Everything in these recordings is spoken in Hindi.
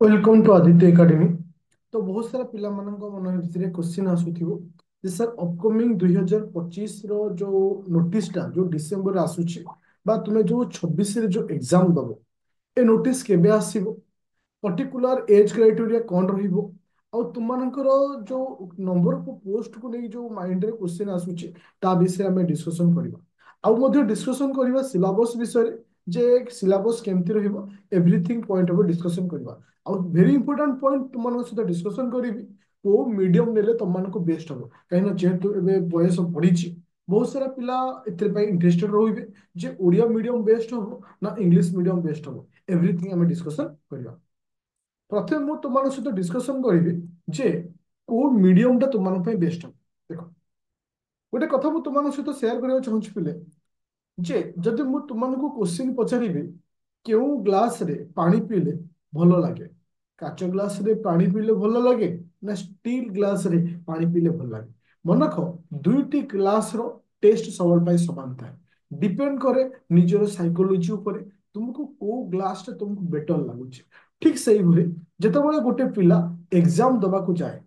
Welcome to Aditya academy. तो बहुत सारा पिला मन भितर क्वेश्चन आसुथिबो जे सर अपकमिंग 2025 रो जो नोटिस टा जो डिसेंबर आसुची बा तुमे जो 26 रे जो एग्जाम दबो ए नोटिस केबे आसीबो, पर्टिकुलर एज क्राइटेरिया कौन रहिबो और तुमମାନଙ୍କର जो नंबर ऑफ पोस्ट को नहीं जो माइंड रे क्वेश्चन आसुची ता विषय हमें डिस्कशन करबा। आउ मध्य डिस्कशन करबा सिलेबस विषय जे सिलेबस केमती रहिबो एवरीथिंग पॉइंट ऑफ डिस्कशन करबा। आउ वेरी इंपोर्टेंट पॉइंट तुमମାନଙ୍କ सहित डिस्कशन करिवि को मीडियम नेले तुमମାନଙ୍କୁ बेस्ट हबो काहेना जेहेतु एबे बयस पड़िची बहुत सारा पिला एते पय इंटरेस्टेड रहिबे जे ओडिया मीडियम बेस्ट हबो ना इंग्लिश मीडियम बेस्ट हबो एवरीथिंग हमें डिस्कशन करबा। प्रथमे मु तुमମାନଙ୍କ ସହିତ डिस्कशन କରିବି ଯେ କୋଉ ମିଡିୟମ ଟା ତୁମମାନଙ୍କ ପାଇଁ ବେଷ୍ଟ ହବ। ଦେଖ ଗୋଟେ କଥା ମୁଁ ତୁମମାନଙ୍କ ସହିତ ସେୟାର କରିବାକୁ ଚାହୁଁଛି ପିଲେ ଯେ ଯଦି ମୁଁ ତୁମମାନଙ୍କୁ କ୍ୱେଶ୍ଚିନ୍ ପଚାରିବି କେଉଁ ଗ୍ଲାସରେ ପାଣି ପିଇଲେ ଭଲ ଲାଗେ, କାଚ ଗ୍ଲାସରେ ପାଣି ପିଇଲେ ଭଲ ଲାଗେ ନା ଷ୍ଟିଲ୍ ଗ୍ଲାସରେ ପାଣି ପିଇଲେ ଭଲ ଲାଗେ, ମନେ ରଖ ଦୁଇଟି ଗ୍ଲାସର ଟେଷ୍ଟ ସବୁବେଳେ ପାଇଁ ସମାନ ଥାଏ। ଡିପେଣ୍ଡ କରେ ନିଜର ସାଇକୋଲୋଜି ଉପରେ ତୁମକୁ କୋଉ ଗ୍ଲାସଟା ତୁମକୁ ବେଟର ଲାଗୁଛି। ଠିକ ସେଇଭଳି ଯେତେବେଳେ ଗୋଟେ ପିଲା ଏକ୍ସାମ ଦେବାକୁ ଯାଏ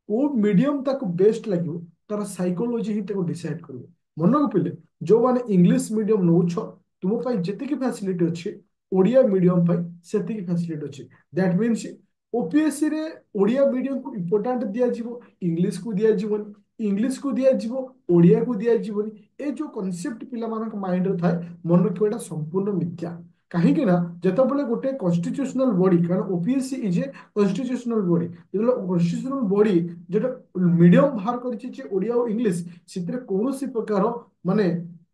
କୋଉ ମିଡିୟମ ତାକୁ ବେଷ୍ଟ ଲାଗିବ ତାର ସାଇକୋଲୋଜି ହିଁ ତାକୁ ଡିସାଇଡ କରିବ। ମନେ ରଖିଲେ ଯୋଉମାନେ ଇଂଲିଶ ମିଡିୟମ ନଉଛ ତୁମ ପାଇଁ ଯେତିକି ଫ୍ୟାସିଲିଟି ଅଛି ଓଡ଼ିଆ ମିଡିୟମ ପାଇଁ ସେତିକି ଫ୍ୟାସିଲିଟି ଅଛି। ଦ୍ୟାଟ ମିନ୍ସ ଓପିଏସସି ରେ ଓଡ଼ିଆ ମିଡିୟମକୁ ଇମ୍ପୋର୍ଟାଣ୍ଟ ଦିଆଯିବ, ଇଂଲିଶକୁ ଦିଆଯିବନି, ଇଂଲିଶକୁ ଦିଆଯିବ ଓଡ଼ିଆକୁ ଦିଆଯିବନି। ଏ ଯୋଉ କନସେପ୍ଟ ପିଲାମାନଙ୍କ ମାଇଣ୍ଡରେ ଥାଏ ମନେ ରଖିବା ଏଟା ସମ୍ପୂର୍ଣ୍ଣ ମିଥ୍ୟା। କାହିଁକି ନା ଯେତେବେଳେ ଗୋଟେ କନଷ୍ଟିଟ୍ୟୁସନାଲ ବଡି, କାରଣ OPSC is a constitutional body, ଯେତେବେଳେ କନଷ୍ଟିଟ୍ୟୁସନାଲ ବଡି যেটা ମିଡିୟମ ବାହାର କରିଛି ଯେ ଓଡ଼ିଆ ଆଉ ଇଂଲିଶ, ସେଥିରେ କୌଣସି ପ୍ରକାର ମାନେ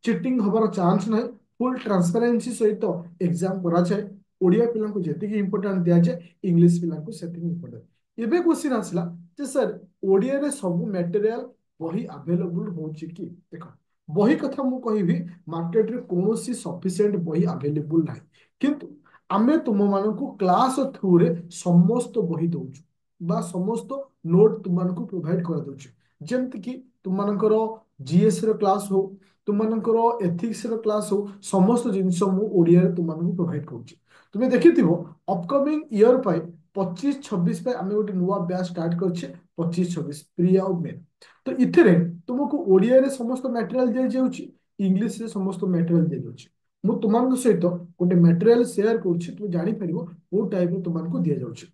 ଚିଟିଂ ହବାର ଚାନ୍ସ ନାହିଁ। ଫୁଲ ଟ୍ରାନ୍ସପାରେନ୍ସି ସହିତ ଏକ୍ସାମ କରାଯାଏ। ଓଡ଼ିଆ ପିଲାଙ୍କୁ ଯେତିକି ଇମ୍ପୋର୍ଟାଣ୍ଟ ଦିଆଯାଏ ଇଂଲିଶ ପିଲାଙ୍କୁ ସେତିକି ଇମ୍ପୋର୍ଟାଣ୍ଟ। ଏବେ କ୍ୱେଶ୍ଚିନ୍ ଆସିଲା ଯେ ସାର୍ ଓଡ଼ିଆରେ ସବୁ ମ୍ୟାଟେରିଆଲ ବହି ଆଭେଲେବୁଲ ହଉଛି କି? ଦେଖ ବହି କଥା ମୁଁ କହିବି ମାର୍କେଟରେ କୌଣସି ସଫିସିଏଣ୍ଟ ବହି ଆଭେଲେବୁଲ ନାହିଁ, କିନ୍ତୁ ଆମେ ତୁମମାନଙ୍କୁ କ୍ଲାସ ଥ୍ରୁରେ ସମସ୍ତ ବହି ଦଉଛୁ ବା ସମସ୍ତ ନୋଟ ତୁମମାନଙ୍କୁ ପ୍ରୋଭାଇଡ କରାଯାଉଛି। ଯେମିତିକି ତୁମମାନଙ୍କର ଜିଏସ୍ ର କ୍ଲାସ ହଉ, ତୁମମାନଙ୍କର ଏଥିକ୍ସ ର କ୍ଲାସ ହଉ, ସମସ୍ତ ଜିନିଷ ମୁଁ ଓଡ଼ିଆରେ ତୁମମାନଙ୍କୁ ପ୍ରୋଭାଇଡ କରୁଛି। ତୁମେ ଦେଖିଥିବ ଅପକମିଂ ଇୟର ପାଇଁ 25-26 ପାଇଁ ଆମେ ଗୋଟେ ନୂଆ ବ୍ୟାଚ୍ ଷ୍ଟାର୍ଟ କରିଛେ। 25-26 ପ୍ରି ଆଉ ମେନ୍। ତ ଏଥିରେ ତୁମକୁ ଓଡ଼ିଆରେ ସମସ୍ତ ମ୍ୟାଟେରିଆଲ ଦିଆଯାଉଛି, ଇଂଲିଶରେ ସମସ୍ତ ମ୍ୟାଟେରିଆଲ ଦିଆଯାଉଛି। ମୁଁ ତୁମମାନଙ୍କ ସହିତ ଗୋଟେ ମ୍ୟାଟେରିଆଲ ସେୟାର କରୁଛି, ତୁମେ ଜାଣିପାରିବ କୋଉ ଟାଇପର ତୁମମାନଙ୍କୁ ଦିଆଯାଉଛି।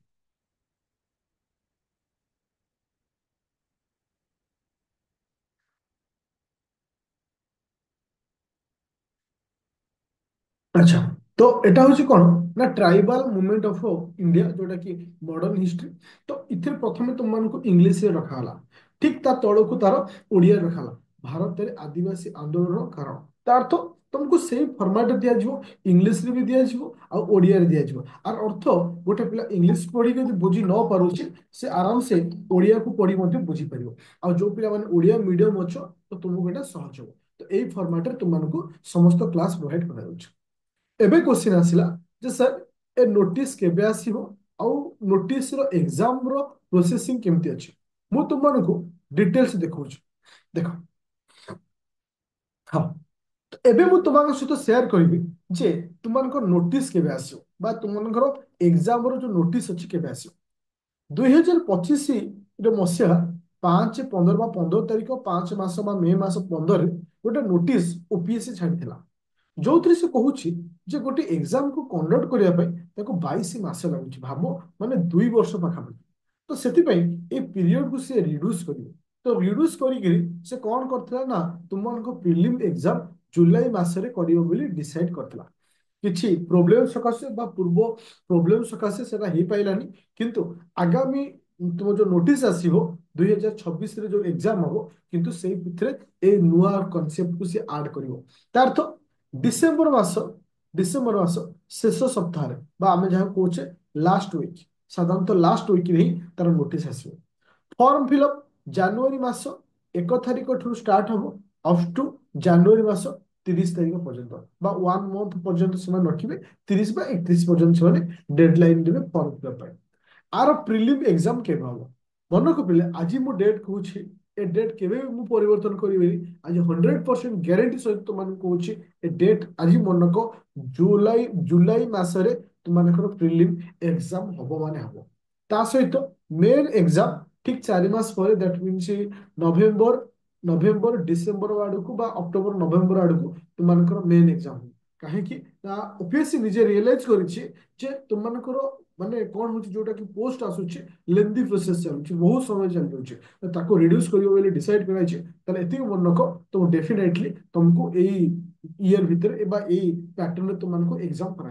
ଆଚ୍ଛା, ତ ଏଟା ହଉଛି କଣ ନା ଟ୍ରାଇବାଲ ମୁଭମେଣ୍ଟ ଅଫ ଇଣ୍ଡିଆ ଯୋଉଟା କି ମଡର୍ନ ହିଷ୍ଟ୍ରି। ତ ଏଥିରେ ପ୍ରଥମେ ତୁମମାନଙ୍କୁ ଇଂଲିଶରେ ରଖାଗଲା, ଠିକ ତା ତଳକୁ ତାର ଓଡ଼ିଆରେ ରଖାଗଲା ଭାରତରେ ଆଦିବାସୀ ଆନ୍ଦୋଳନର କାରଣ। ତା ଅର୍ଥ ତମକୁ ସେଇ ଫର୍ମାଟରେ ଦିଆଯିବ, ଇଂଲିଶରେ ବି ଦିଆଯିବ ଆଉ ଓଡ଼ିଆରେ ଦିଆଯିବ। ଆର ଅର୍ଥ ଗୋଟେ ପିଲା ଇଂଲିଶ ପଢିକି ଯଦି ବୁଝି ନ ପାରୁଛି ସେ ଆରାମସେ ଓଡ଼ିଆକୁ ପଢି ମଧ୍ୟ ବୁଝିପାରିବ। ଆଉ ଯୋଉ ପିଲାମାନେ ଓଡ଼ିଆ ମିଡିୟମ ଅଛ ତ ତୁମକୁ ଏଇଟା ସହଜ ହବ। ତ ଏଇ ଫର୍ମାଟରେ ତୁମମାନଙ୍କୁ ସମସ୍ତ କ୍ଲାସ ପ୍ରୋଭାଇଡ କରାଯାଉଛି। ଏବେ କ୍ୱେଶ୍ଚିନ୍ ଆସିଲା ଯେ ସାର୍ ଏ ନୋଟିସ୍ କେବେ ଆସିବ ଆଉ ନୋଟିସର ଏକ୍ସାମର ପ୍ରୋସେସିଂ କେମିତି ଅଛି। ମୁଁ ତୁମମାନଙ୍କୁ ଡିଟେଲ୍ସ ଦେଖାଉଛି। ଦେଖ ହଁ, ତ ଏବେ ମୁଁ ତୁମମାନଙ୍କ ସହିତ ସେୟାର କରିବି ଯେ ତୁମମାନଙ୍କ ନୋଟିସ୍ କେବେ ଆସିବ ବା ତୁମମାନଙ୍କର ଏକ୍ସାମର ଯୋଉ ନୋଟିସ୍ ଅଛି କେବେ ଆସିବ। 2025 5/15 ବା 15 ତାରିଖ 5 ମାସ ବା ମେ ମାସ 15ରେ ଗୋଟେ ନୋଟିସ୍ ଓପିଏସସି ଛାଡ଼ିଥିଲା, ଯୋଉଥିରେ ସେ କହୁଛି ଯେ ଗୋଟେ ଏକ୍ସାମକୁ କଣ୍ଡକ୍ଟ କରିବା ପାଇଁ ତାକୁ 22 ମାସ ଲାଗୁଛି। ଭାବ ମାନେ 2 ବର୍ଷ ପାଖାପାଖି। ତ ସେଥିପାଇଁ ଏଇ ପିରିୟଡକୁ ସେ ରିଡ୍ୟୁସ କରିବ। ତ ରିଡ୍ୟୁସ କରିକିରି ସେ କଣ କରିଥିଲା ନା ତୁମମାନଙ୍କ ପ୍ରିଲିମ ଏକ୍ସାମ ଜୁଲାଇ ମାସରେ କରିବ ବୋଲି ଡିସାଇଡ କରିଥିଲା। କିଛି ପ୍ରୋବ୍ଲେମ ସକାଶେ ବା ପୂର୍ବ ପ୍ରୋବ୍ଲେମ ସକାଶେ ସେଟା ହେଇପାରିଲାନି, କିନ୍ତୁ ଆଗାମୀ ତୁମ ଯୋଉ ନୋଟିସ ଆସିବ 2026ରେ ଯୋଉ ଏକ୍ସାମ ହବ କିନ୍ତୁ ସେଇ ଭିତରେ ଏଇ ନୂଆ କନସେପ୍ଟକୁ ସେ ଆଡ୍ କରିବ। ତା ଅର୍ଥ ଡିସେମ୍ବର ମାସ ଡିସେମ୍ବର ମାସ ଶେଷ ସପ୍ତାହରେ ବା ଆମେ ଯାହାକୁ କହୁଛେ ଲାଷ୍ଟ ୱିକ୍, ସାଧାରଣତଃ ଲାଷ୍ଟ ୱିକରେ ହିଁ ତାର ନୋଟିସ ଆସିବ। ଫର୍ମ ଫିଲଅପ ଜାନୁଆରୀ ମାସ 1 ତାରିଖ ଠାରୁ ଷ୍ଟାର୍ଟ ହବ ଅପ୍ ଟୁ ଜାନୁଆରୀ ମାସ 30 ତାରିଖ ପର୍ଯ୍ୟନ୍ତ ବା 1 ମନ୍ଥ ପର୍ଯ୍ୟନ୍ତ ସେମାନେ ରଖିବେ। 30 ବା 31 ପର୍ଯ୍ୟନ୍ତ ସେମାନେ ଡେଡଲାଇନ ଦେବେ ଫର୍ମ ଫିଲଅପ ପାଇଁ। ଆର ପ୍ରିଲିମ ଏକ୍ସାମ କେବେ ହବ ମନେ ରଖିଲେ ଆଜି ମୁଁ ଡେଟ୍ କହୁଛି, ଏ ଡେଟ୍ କେବେ ବି ମୁଁ ପରିବର୍ତ୍ତନ କରିବିନି। ଆଜି 100% ଗ୍ୟାରେଣ୍ଟି ସହିତ ତୁମମାନଙ୍କୁ କହୁଛି ଏ ଡେଟ୍ ଆଜି ମନେ ରଖ ଜୁଲାଇ ଜୁଲାଇ ମାସରେ तुमको प्रिलिम एग्जाम हम माने हम ता सहित मेन एग्जाम ठीक 4 मास पर that means November November December आड़क अक्टोबर नवेम्बर आड़क तुमको मेन एग्जाम कहीं ओपीएससी निजे रियलाइज कर तुमको माने कौन हो जोटा कि पोस्ट आसूची लेंदी प्रोसेस चलुची बहुत समय चल जाउची ताको रिड्यूस करियो बोली डिसाइड कराइछे तले एति मन रख तो डेफिनेटली तुमको एई ईयर भीतर एबा एई पैटर्न रे तुमको एग्जाम करा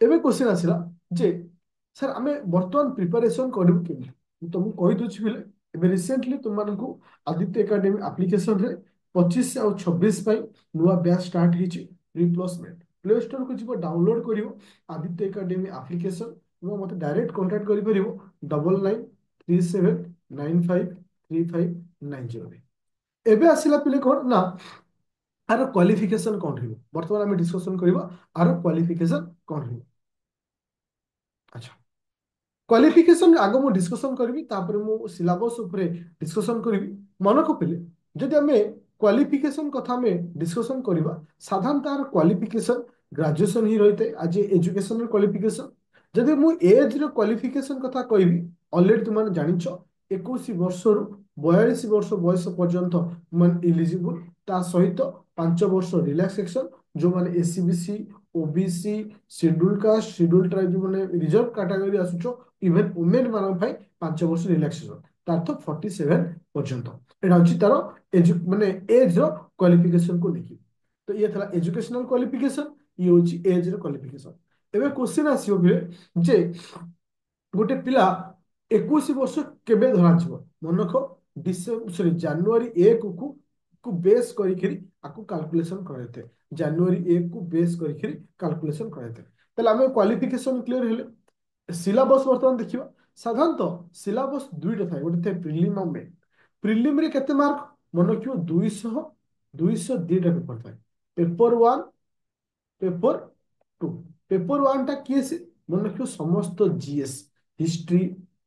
एबे क्वेश्चन आसिला जे सर आमे वर्तमान प्रिपरेशन करबु केमि तुमको कहि दोछि बिले एबे रिसेंटली तुमको आदित्य एकेडमी एप्लीकेशन रे 25 और 26 पाई नुआ बैच स्टार्ट हिची रिप्लेसमेंट प्ले स्टोर को जीव डाउनलोड करिवो आदित्य एकेडमी एप्लीकेशन मते डायरेक्ट कांटेक्ट करि परिवो 9937953590 रे एबे आसिला पिले कोन ना आर क्वालिफिकेशन कोन हिबो वर्तमान आमे डिस्कशन करिवो आर क्वालिफिकेशन कोन हिबो अच्छा क्वालिफिकेशन आग मु डिस्कशन करी तापर मु सिलेबस उपरे डिस्कशन करी मन कपिले जदि आमे क्वालिफिकेशन कथा में डिस्कशन करबा साधारणतः क्वालिफिकेशन ग्रेजुएशन ही रहिते आज एजुकेशन क्वालिफिकेशन जदि मु एज रो क्वालिफिकेशन कथा कहबी ऑलरेडी तुम जानिछ 21 वर्ष रु 42 वर्ष बयस पर्यंत मन एलिजिबल ता सहित 5 वर्ष रिलैक्सेशन जो माने SCBC OBC schedule caste schedule tribe जो माने रिजर्व कैटेगरी आसुचो इवन वुमेन मान 5 वर्ष रिलैक्सेशन तार 47 पर्यंत एटा होची तार माने एज रो क्वालिफिकेशन को लेकिन तो ये था एजुकेशनल क्वालिफिकेशन ये होची एज रो क्वालिफिकेशन एबे क्वेश्चन आसीओ भी जे गोटे पिला 21 वर्ष केबे धरा छिबो मन रख डिसेम्बर सॉरी जनवरी 1 को बेस करिखिरी आकु कैलकुलेशन करैते जनवरी 1 को बेस करिखिरी कैलकुलेशन करैते तले हम क्वालिफिकेशन क्लियर हेले सिलेबस वर्तमान देखिबा साधारणतः सिलेबस दुईटा थाए गोटे थाए प्रिलिम और मेन प्रिलिम रे केते मार्क मन रखियो 200 200 दुईटा पेपर थाए पेपर 1 पेपर 2 पेपर 1 टा किए से मन रखियो समस्त GS history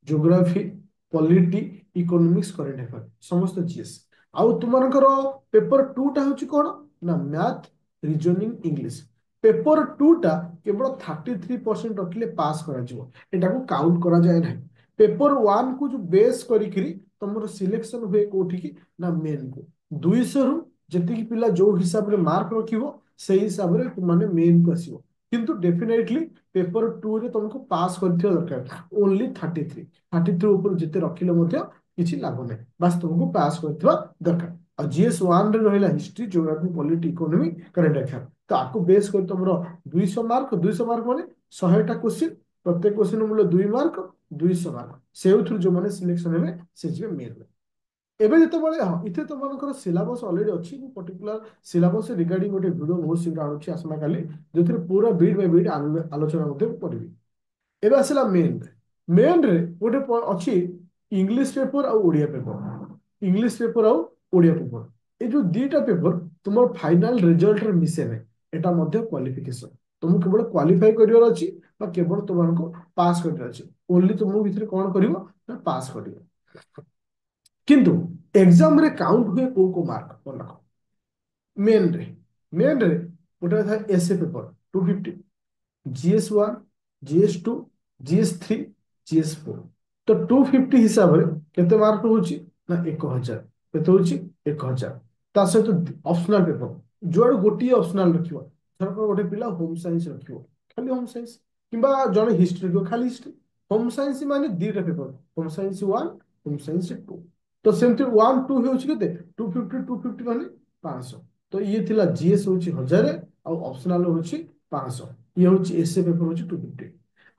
geography polity economics current affair समस्त जीएस आउ तुमनकर पेपर 2 टा होची कोन ना मैथ रीजनिंग इंग्लिश पेपर 2 टा केवल 33% रखिले पास करा जिवो एटा को काउंट करा जाय नाही पेपर 1 को जो बेस करिकरी तुमरो सिलेक्शन हुए कोठी की ना मेन को 200 रु जति की पिला जो हिसाब रे मार्क रखिवो सेही हिसाब रे माने मेन को आसीबो किंतु डेफिनेटली पेपर 2 रे तुमको पास करथियो दरकार ओनली 33 ऊपर जते रखिले मध्य किछि लाभ नै बस तुमको पास करथियो दरकार और जीएस 1 रे रहिला history geography polity economy current affair तो आपको बेस कर तुमरो 200 मार्क माने 100 टा क्वेश्चन प्रत्येक क्वेश्चन मूल्य 2 मार्क 200 मार्क से थ्रू जो माने सिलेक्शन हेबे से जिवे मेन एबे जते बळे हां इथे तुमनकर सिलेबस ऑलरेडी अछि पर्टिकुलर सिलेबस रिगार्डिंग गोटे वीडियो बहुत शीघ्र आउछि आसना काली जोथरे पूरा बीट बाय बीट आलोचना मध्ये करबी एबे आसला मेन रे गोटे अछि इंग्लिश पेपर और ओडिया पेपर इंग्लिश पेपर और ओडिया पेपर ए जो दीटा पेपर तुम फाइनल रिजल्ट रे मिसे नै एटा मध्ये क्वालिफिकेशन तुम केवल क्वालिफाई करिवर अछि बा केवल तुमको पास करिवर अछि ओनली तुम भितर कोन करिवो ना पास करिवो किंतु एग्जाम रे काउंट हुए को मार्क मन रख मेन रे गोटे था essay paper 250 GS 1 GS 2 GS 3 GS 4 तो 250 हिसाब रे केते मार्क होची ना 1000 केते होची 1000 ता सहित ऑप्शनल पेपर जोड़ गोटी ऑप्शनल रखियो धर गोटे पिला होम साइंस रखियो खाली होम साइंस किबा जने हिस्ट्री को खाली हिस्ट्री होम साइंस माने दीटा paper home science 1 home science 2 तो सेमती 1 2 होची केते 250 माने 500 तो ये थिला जीएस होची 1000 और ऑप्शनल होची 500 ये होची एसए पेपर होची 250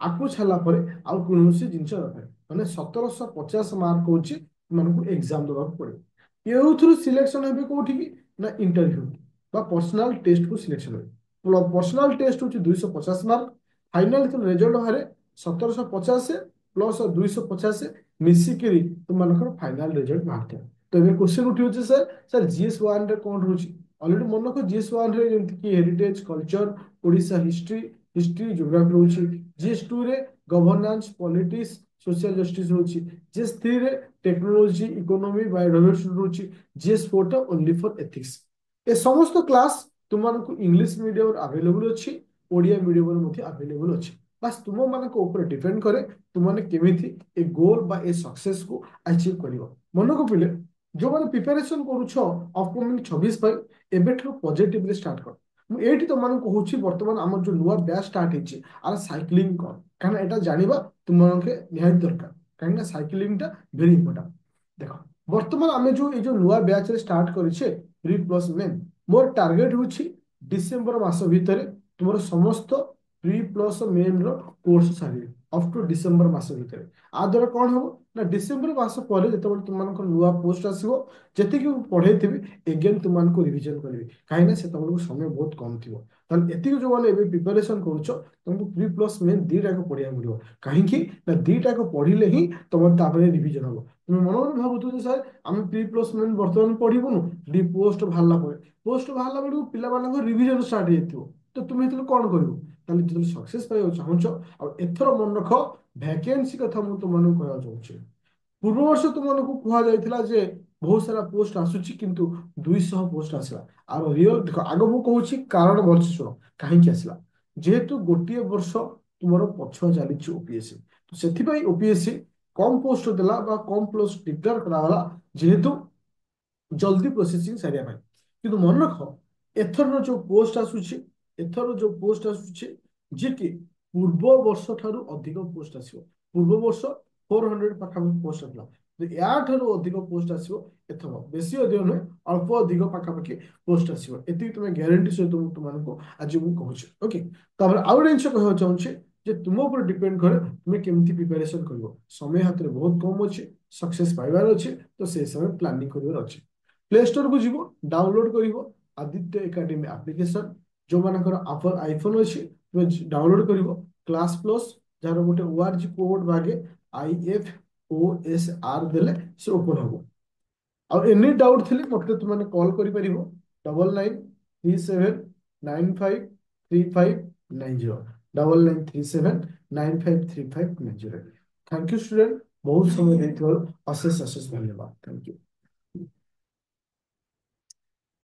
आकु छला परे आउ कोनोसी जिंस रहे माने 1750 मार्क होची मानकु एग्जाम देबा पड़े ये थ्रू सिलेक्शन हेबे कोठी की ना इंटरव्यू बा पर्सनल टेस्ट को सिलेक्शन हो पर्सनल टेस्ट होची 250 मार्क फाइनल तो रिजल्ट हारे 1750 प्लस 250 मिसिकरी तुमनकर फाइनल रिजल्ट बाहर तो ये क्वेश्चन उठी होची सर जीएस 1 रे कोन होची ऑलरेडी मन को जीएस 1 रे जेंति की heritage culture Odisha history geography होची जीएस 2 रे गवर्नेंस पॉलिटिक्स सोशल जस्टिस होची जीएस 3 रे टेक्नोलॉजी इकोनॉमी बायोडायवर्सिटी होची जीएस 4 टा ओनली फॉर एथिक्स ए समस्त क्लास तुमनको इंग्लिश मीडियम अवेलेबल अछि ओडिया मीडियम मध्ये अवेलेबल अछि। बस तुम मानक ऊपर डिपेंड करे तुम माने केमिति ए गोल बा ए सक्सेस को अचीव करिवो। मन को पिले जो माने प्रिपरेशन करूछ अपकमिंग 26 पाई एबेठो पॉजिटिवली स्टार्ट कर। मु एठी तो मानक कहूची वर्तमान हमर जो नुवा बैच स्टार्ट हेची आर साइक्लिंग कर कारण एटा जानिबा तुम मानके निहाय दरकार कारण साइक्लिंग टा वेरी इंपोर्टेंट। देखो वर्तमान आमे जो ए जो नुवा बैच रे स्टार्ट करिछे प्री प्लस मेन मोर टार्गेट होची डिसेंबर मास भितरे तुमर समस्त प्री प्लस मेन रो कोर्स सारी अप टू डिसेंबर मास भितरे आ द्वारा कौन हो ना डिसेंबर मास पर जो तुम नुआ पोस्ट आसो जी पढ़े थी एगेन तुमको रिविजन करी कहीं से समय बहुत कम थी एति जो मैंने प्रिपेरेसन करुच तुमको प्री प्लस मेन दीटा पढ़ा मिले कहीं दीटा पढ़ले ही तुम रिविजन हम तुम मन मन भावुथ सर आम प्री प्लस मेन बर्तमान पढ़ुन डी पोस्ट बाहर पोस्ट बाहर बेलू पिला रिविजन स्टार्ट हो तो तुम्हें कौन कर जो सक्सेस पाइबा चाहूच आर मन रख भैकेन्सी कथा मुझे तुमको कहना चाहूँगी पूर्व वर्ष तुमको कहुला जे बहुत सारा पोस्ट आसूची किंतु 200 पोस्ट आसला आर रियल देख आग मुझे कारण वर्ष शुण कहीं आसला जेहेतु गोटे वर्ष तुम पछुआ चली ओपीएससी तो से ओपीएससी कम पोस्ट देला कम पोस्ट डिक्लेयर कराला जेहेतु जल्दी प्रोसेसिंग सारिया किंतु मन रख एथर जो पोस्ट आसूची एथर जो पोस्ट आसूची जे कि पूर्व वर्ष ठारू अधिक पोस्ट आसीबो पूर्व वर्ष 400 पाखापाखि पोस्ट आसला या ठारू अधिक पोस्ट आसीबो एथर बेसी अधिक नुहे अल्प अधिक पाखापाखि पोस्ट आसीबो एति तुम ग्यारंटी सहित तुमको आज मु कहूची ओके तापर आउ गोटे जिनिस कहवा चाहूँगी जे तुम ऊपर डिपेंड करे तुम केमती प्रिपरेशन करिवो समय हाथ में बहुत कम अच्छे सक्सेस पाइबार अच्छे तो से समय प्लानिंग करिवार अच्छे प्ले स्टोर को जीव डाउनलोड कर आदित्य एकाडेमी एप्लिकेशन जो मानकर आपल आईफोन अच्छी तुम डाउनलोड कर क्लास प्लस जार गोटे ओआरजी कोड बागे IFOSR देले से ओपन हम और एनी डाउट थी मत तुमने कॉल कर 9937953590 9937953590। थैंक यू स्टूडेंट बहुत समय देते अशेष अशेष धन्यवाद थैंक यू।